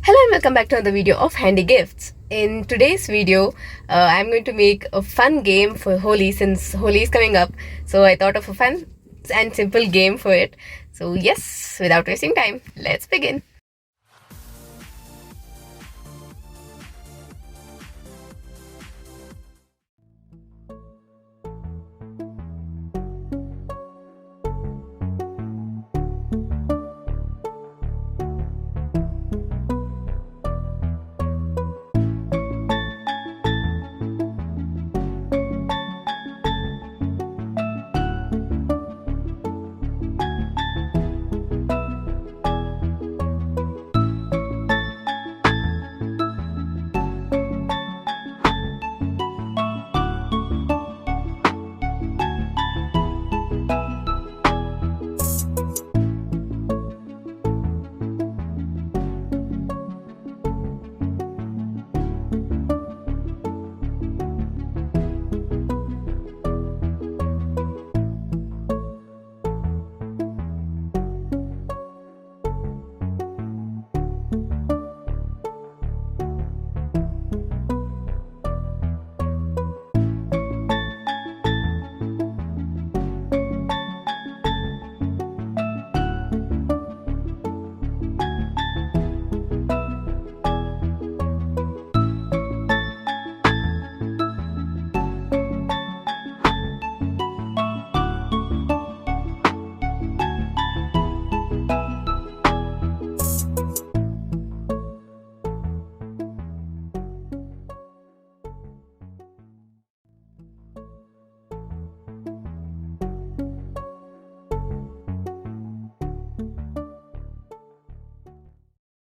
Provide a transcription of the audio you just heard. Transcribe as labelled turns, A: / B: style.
A: Hello and welcome back to another video of Handy Gifts. In today's video, I'm going to make a fun game for Holi since Holi is coming up. So I thought of a fun and simple game for it. So yes, without wasting time, let's begin.